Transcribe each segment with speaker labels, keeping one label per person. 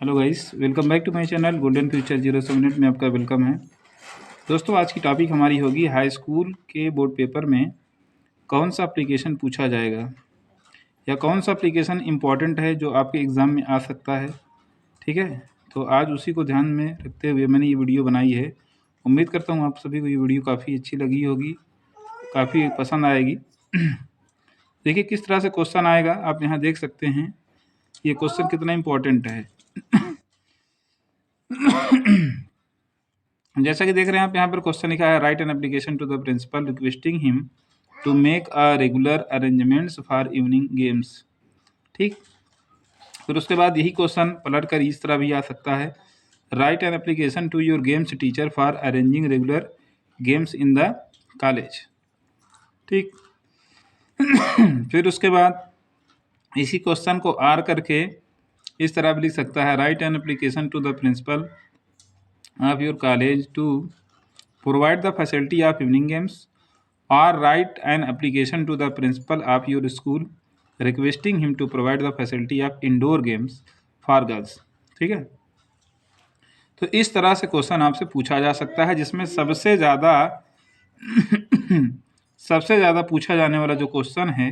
Speaker 1: Hello guys, welcome back to my channel golden future 07 में आपका welcome है। दोस्तों, आज की टॉपिक हमारी होगी हाई स्कूल के बोर्ड पेपर में कौन सा एप्लीकेशन पूछा जाएगा या कौन सा एप्लीकेशन इम्पॉर्टेंट है जो आपके एग्ज़ाम में आ सकता है। ठीक है, तो आज उसी को ध्यान में रखते हुए मैंने ये वीडियो बनाई है। उम्मीद करता हूँ आप सभी को ये वीडियो काफ़ी अच्छी लगी होगी, काफ़ी पसंद आएगी। देखिए किस तरह से क्वेश्चन आएगा, आप यहाँ देख सकते हैं ये क्वेश्चन कितना इम्पोर्टेंट है। जैसा कि देख रहे हैं आप, यहाँ पर क्वेश्चन लिखा है write an application to the principal requesting him to make a regular arrangements for evening games. ठीक, फिर उसके बाद यही क्वेश्चन पलट कर इस तरह भी आ सकता है, write an application to your games teacher for arranging regular games in the college. ठीक, फिर उसके बाद इसी क्वेश्चन को आर करके इस तरह भी लिख सकता है, write an application to the principal of your college to provide the facility of evening games, or write an application to the principal of your school requesting him to provide the facility of indoor games for girls। ठीक है, तो इस तरह से question आपसे पूछा जा सकता है, जिसमें सबसे ज़्यादा पूछा जाने वाला जो क्वेश्चन है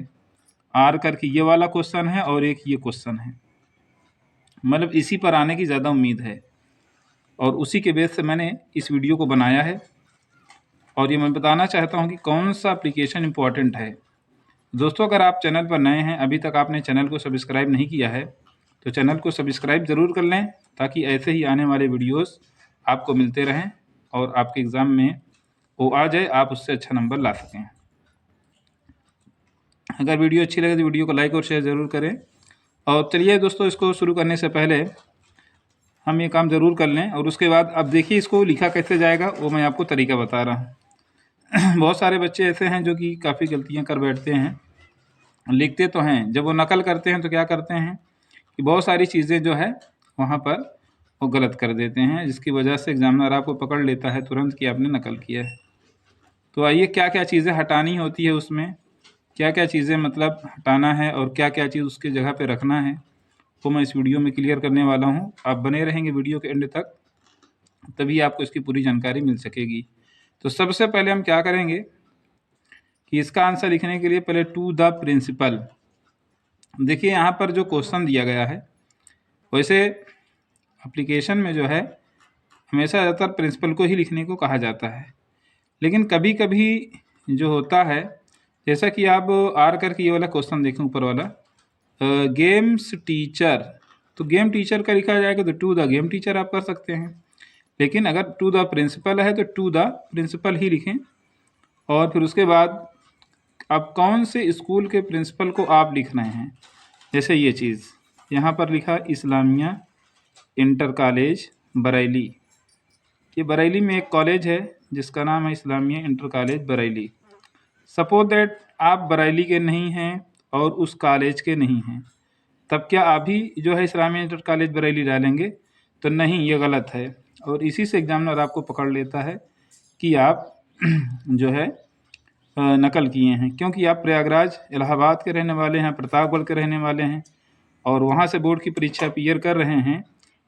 Speaker 1: आर करके ये वाला क्वेश्चन है, और एक ये क्वेश्चन है। मतलब इसी पर आने की ज़्यादा उम्मीद है, और उसी के बेस से मैंने इस वीडियो को बनाया है। और ये मैं बताना चाहता हूँ कि कौन सा एप्लीकेशन इम्पॉर्टेंट है। दोस्तों, अगर आप चैनल पर नए हैं, अभी तक आपने चैनल को सब्सक्राइब नहीं किया है, तो चैनल को सब्सक्राइब ज़रूर कर लें, ताकि ऐसे ही आने वाले वीडियोस आपको मिलते रहें और आपके एग्ज़ाम में वो आ जाए, आप उससे अच्छा नंबर ला सकें। अगर वीडियो अच्छी लगे तो वीडियो को लाइक और शेयर ज़रूर करें। और चलिए दोस्तों, इसको शुरू करने से पहले हम ये काम ज़रूर कर लें, और उसके बाद अब देखिए इसको लिखा कैसे जाएगा वो मैं आपको तरीका बता रहा हूँ। बहुत सारे बच्चे ऐसे हैं जो कि काफ़ी गलतियां कर बैठते हैं, लिखते तो हैं, जब वो नकल करते हैं तो क्या करते हैं कि बहुत सारी चीज़ें जो है वहाँ पर वो गलत कर देते हैं, जिसकी वजह से एग्जामिनर आपको पकड़ लेता है तुरंत कि आपने नकल किया है। तो आइए, क्या क्या चीज़ें हटानी होती है उसमें, क्या क्या चीज़ें मतलब हटाना है और क्या क्या चीज़ उसकी जगह पे रखना है, वो मैं इस वीडियो में क्लियर करने वाला हूँ। आप बने रहेंगे वीडियो के एंड तक, तभी आपको इसकी पूरी जानकारी मिल सकेगी। तो सबसे पहले हम क्या करेंगे कि इसका आंसर लिखने के लिए पहले टू द प्रिंसिपल। देखिए यहाँ पर जो क्वेश्चन दिया गया है, वैसे एप्लीकेशन में जो है हमेशा ज़्यादातर प्रिंसिपल को ही लिखने को कहा जाता है, लेकिन कभी कभी जो होता है, जैसा कि आप आर करके ये वाला क्वेश्चन देखें ऊपर वाला, गेम्स टीचर, तो गेम टीचर का लिखा जाएगा तो टू द गेम टीचर आप कर सकते हैं, लेकिन अगर टू द प्रिंसिपल है तो टू द प्रिंसिपल ही लिखें। और फिर उसके बाद अब कौन से स्कूल के प्रिंसिपल को आप लिख रहे हैं, जैसे ये चीज़ यहाँ पर लिखा इस्लामिया इंटर कॉलेज बरेली। ये बरेली में एक कॉलेज है जिसका नाम है Islamia inter college Bareilly. Suppose that आप बरेली के नहीं हैं और उस कॉलेज के नहीं हैं, तब क्या आप भी जो है इस्लामिया इंटर कॉलेज बरेली डालेंगे? तो नहीं, ये गलत है, और इसी से एग्जामिनर आपको पकड़ लेता है कि आप जो है नकल किए हैं, क्योंकि आप प्रयागराज इलाहाबाद के रहने वाले हैं, प्रतापगढ़ के रहने वाले हैं, और वहाँ से बोर्ड की परीक्षा क्लियर कर रहे हैं,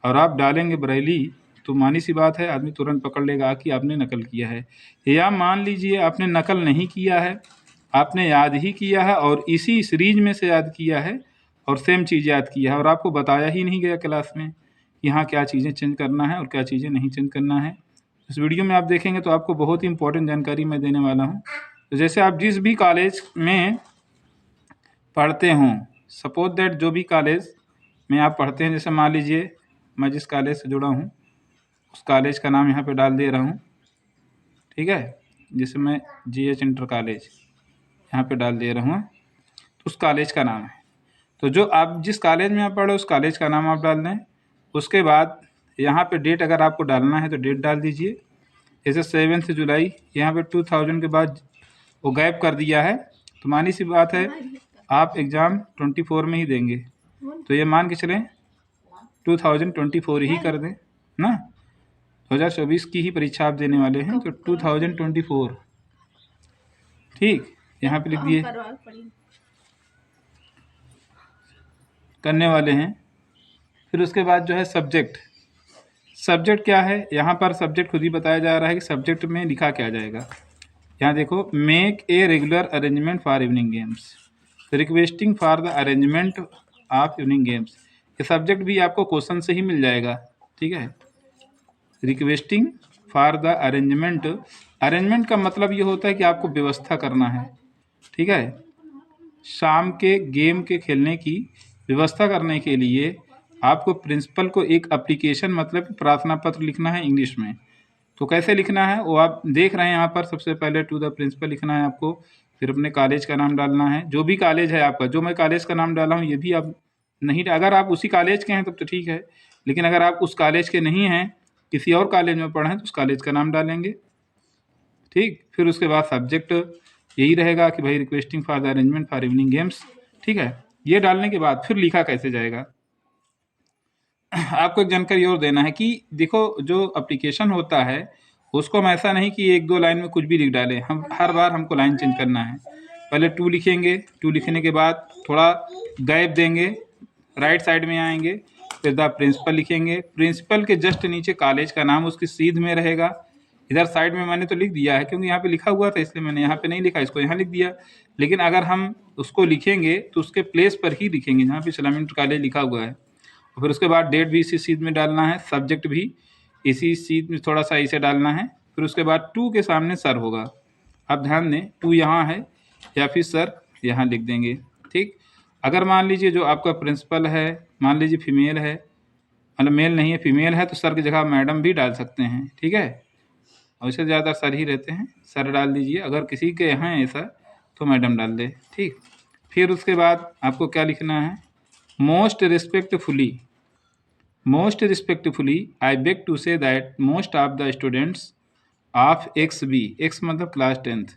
Speaker 1: और आप डालेंगे बरेली, तो मानी सी बात है आदमी तुरंत पकड़ लेगा कि आपने नकल किया है। या मान लीजिए आपने नकल नहीं किया है, आपने याद ही किया है और इसी सीरीज में से याद किया है और सेम चीज़ याद किया है, और आपको बताया ही नहीं गया क्लास में कि हाँ क्या चीज़ें चेंज करना है और क्या चीज़ें नहीं चेंज करना है। इस वीडियो में आप देखेंगे तो आपको बहुत ही इंपॉर्टेंट जानकारी मैं देने वाला हूँ। तो जैसे आप जिस भी कॉलेज में पढ़ते हों, सपोज दैट जो भी कॉलेज में आप पढ़ते हैं, जैसे मान लीजिए मैं जिस कॉलेज से जुड़ा हूँ उस कॉलेज का नाम यहाँ पे डाल दे रहा हूँ। ठीक है, जैसे मैं GH इंटर कॉलेज यहाँ पे डाल दे रहा हूँ, तो उस कॉलेज का नाम है। तो जो आप जिस कॉलेज में आप पढ़े उस कॉलेज का नाम आप डाल दें। उसके बाद यहाँ पे डेट अगर आपको डालना है तो डेट डाल दीजिए, जैसे 7 जुलाई, यहाँ पे 2000 के बाद वो गैप कर दिया है, तो मानी सी बात है आप एग्ज़ाम 24 में ही देंगे, तो ये मान के चलें 2024 ही कर दें ना, 2024 की ही परीक्षा आप देने वाले हैं, तो 2024 ठीक यहाँ पे लिख दिए करने वाले हैं। फिर उसके बाद जो है सब्जेक्ट। सब्जेक्ट क्या है, यहाँ पर सब्जेक्ट खुद ही बताया जा रहा है कि सब्जेक्ट में लिखा क्या जाएगा। यहाँ देखो, make a regular arrangement for evening games, requesting for the arrangement of evening games. ये सब्जेक्ट भी आपको क्वेश्चन से ही मिल जाएगा, ठीक है। Requesting for the arrangement, arrangement का मतलब ये होता है कि आपको व्यवस्था करना है, ठीक है। शाम के गेम के खेलने की व्यवस्था करने के लिए आपको प्रिंसिपल को एक एप्लीकेशन मतलब प्रार्थना पत्र लिखना है इंग्लिश में। तो कैसे लिखना है वो आप देख रहे हैं यहाँ पर। सबसे पहले टू द प्रिंसिपल लिखना है आपको, फिर अपने कॉलेज का नाम डालना है, जो भी कॉलेज है आपका। जो मैं कॉलेज का नाम डाला हूँ ये भी आप नहीं, अगर आप उसी कॉलेज के हैं तब तो ठीक है, लेकिन अगर आप उस कॉलेज के नहीं हैं, किसी और कॉलेज में पढ़े हैं, तो उस कॉलेज का नाम डालेंगे, ठीक। फिर उसके बाद सब्जेक्ट यही रहेगा कि भाई requesting for the arrangement for evening games, ठीक है। ये डालने के बाद फिर लिखा कैसे जाएगा, आपको एक जानकारी और देना है कि देखो, जो एप्लीकेशन होता है उसको हम ऐसा नहीं कि एक दो लाइन में कुछ भी लिख डालें, हम हर बार हमको लाइन चेंज करना है। पहले टू लिखेंगे, टू लिखने के बाद थोड़ा गैप देंगे, राइट साइड में आएंगे, फिर द प्रिंसिपल लिखेंगे, प्रिंसिपल के जस्ट नीचे कॉलेज का नाम उसकी सीध में रहेगा। इधर साइड में मैंने तो लिख दिया है क्योंकि यहाँ पे लिखा हुआ था, इसलिए मैंने यहाँ पे नहीं लिखा, इसको यहाँ लिख दिया। लेकिन अगर हम उसको लिखेंगे तो उसके प्लेस पर ही लिखेंगे जहाँ पे इस्लामिक इंटर कॉलेज लिखा हुआ है। और फिर उसके बाद डेट भी इसी सीध में डालना है, सब्जेक्ट भी इसी सीध में थोड़ा सा इसे डालना है। फिर उसके बाद टू के सामने सर होगा, आप ध्यान दें, टू यहाँ है या फिर सर यहाँ लिख देंगे, ठीक। अगर मान लीजिए जो आपका प्रिंसिपल है, मान लीजिए फीमेल है, मतलब मेल नहीं है फीमेल है, तो सर की जगह मैडम भी डाल सकते हैं, ठीक है। वैसे ज़्यादा सर ही रहते हैं, सर डाल दीजिए। अगर किसी के हैं ऐसा तो मैडम डाल दे, ठीक। फिर उसके बाद आपको क्या लिखना है, most respectfully, most respectfully I beg to say that most of the students of X B, X मतलब class 10th,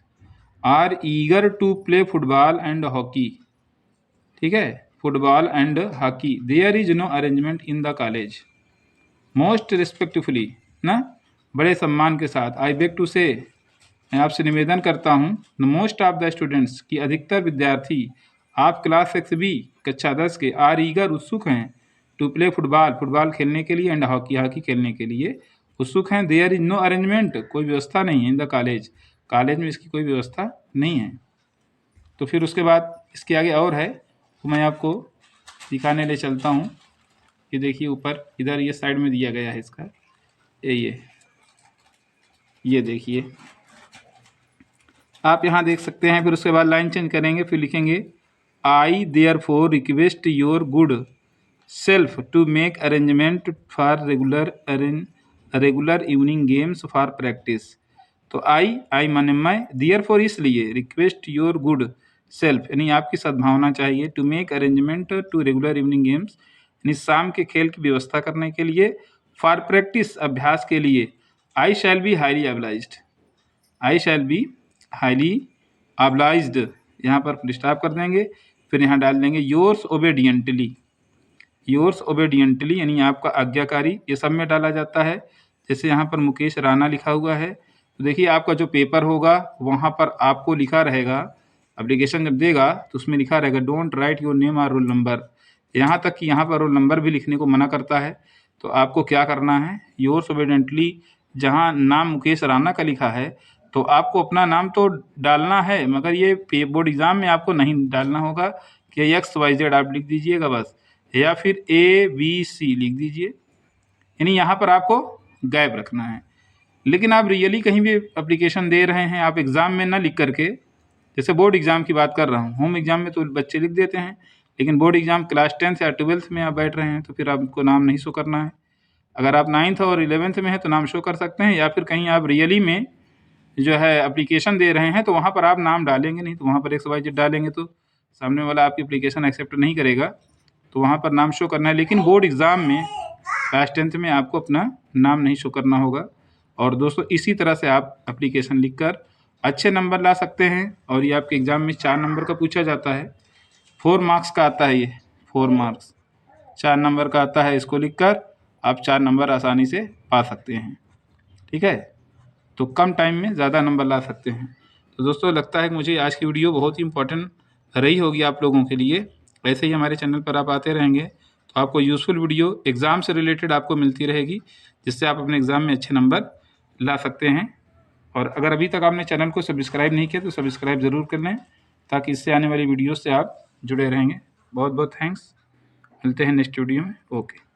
Speaker 1: are eager to play football and hockey, ठीक है, football and hockey, there is no arrangement in the college. Most respectfully ना, बड़े सम्मान के साथ, आई beg to से, मैं आपसे निवेदन करता हूँ, मोस्ट ऑफ द स्टूडेंट्स की अधिकतर विद्यार्थी, आप क्लास 6B कक्षा 10 के, आर ईगर उत्सुक हैं, टू प्ले फुटबॉल, फुटबॉल खेलने के लिए, एंड हॉकी, हॉकी खेलने के लिए उत्सुक हैं। देयर इज नो अरेंजमेंट, कोई व्यवस्था नहीं है, इन द कॉलेज, कॉलेज में इसकी कोई व्यवस्था नहीं है। तो फिर उसके बाद इसके आगे और है, तो मैं आपको दिखाने ले चलता हूँ। ये देखिए ऊपर इधर ये साइड में दिया गया है इसका, ये देखिए आप यहाँ देख सकते हैं। फिर उसके बाद लाइन चेंज करेंगे, फिर लिखेंगे I therefore request your good self to make arrangement for regular evening games for practice. तो आई माने मैं, देयर फोर इसलिए, रिक्वेस्ट योर गुड सेल्फ यानी आपकी सद्भावना चाहिए, to make arrangement to regular evening games यानी शाम के खेल की व्यवस्था करने के लिए, फॉर प्रैक्टिस अभ्यास के लिए, I shall be highly obliged, I shall be highly obliged, यहाँ पर फुल स्टॉप कर देंगे, फिर यहाँ डाल देंगे योर्स ओबेडियंटली, योर्स ओबेडियंटली यानी आपका आज्ञाकारी, ये सब में डाला जाता है। जैसे यहाँ पर मुकेश राणा लिखा हुआ है, तो देखिए आपका जो पेपर होगा वहाँ पर आपको लिखा रहेगा, एप्लीकेशन जब देगा तो उसमें लिखा रहेगा डोंट राइट योर नेम और रोल नंबर, यहाँ तक कि यहाँ पर रोल नंबर भी लिखने को मना करता है। तो आपको क्या करना है, योर्स ओबेडियंटली, जहाँ नाम मुकेश राणा का लिखा है तो आपको अपना नाम तो डालना है, मगर ये बोर्ड एग्ज़ाम में आपको नहीं डालना होगा कि XYZ आप लिख दीजिएगा बस, या फिर ABC लिख दीजिए, यानी यहाँ पर आपको गैप रखना है। लेकिन आप रियली कहीं भी एप्लीकेशन दे रहे हैं, आप एग्ज़ाम में ना लिख करके, जैसे बोर्ड एग्ज़ाम की बात कर रहा हूँ, होम एग्ज़ाम में तो बच्चे लिख देते हैं, लेकिन बोर्ड एग्ज़ाम क्लास 10th या 12th में आप बैठ रहे हैं तो फिर आपको नाम नहीं शो करना है। अगर आप 9th और 11th में हैं तो नाम शो कर सकते हैं, या फिर कहीं आप रियली में जो है एप्लीकेशन दे रहे हैं तो वहाँ पर आप नाम डालेंगे नहीं, तो वहाँ पर XYZ डालेंगे तो सामने वाला आपकी एप्लीकेशन एक्सेप्ट नहीं करेगा, तो वहाँ पर नाम शो करना है। लेकिन बोर्ड एग्ज़ाम में क्लास 10th में आपको अपना नाम नहीं शो करना होगा। और दोस्तों इसी तरह से आप एप्लीकेशन लिखकर अच्छे नंबर ला सकते हैं। और ये आपके एग्ज़ाम में 4 नंबर का पूछा जाता है, 4 मार्क्स का आता है, ये 4 मार्क्स 4 नंबर का आता है। इसको लिखकर आप 4 नंबर आसानी से पा सकते हैं, ठीक है। तो कम टाइम में ज़्यादा नंबर ला सकते हैं। तो दोस्तों लगता है कि मुझे आज की वीडियो बहुत ही इंपॉर्टेंट रही होगी आप लोगों के लिए। ऐसे ही हमारे चैनल पर आप आते रहेंगे तो आपको यूज़फुल वीडियो एग्ज़ाम से रिलेटेड आपको मिलती रहेगी, जिससे आप अपने एग्ज़ाम में अच्छे नंबर ला सकते हैं। और अगर अभी तक आपने चैनल को सब्सक्राइब नहीं किया तो सब्सक्राइब ज़रूर कर लें, ताकि इससे आने वाली वीडियो से आप जुड़े रहेंगे। बहुत बहुत थैंक्स, मिलते हैं नेक्स्ट वीडियो में। ओके।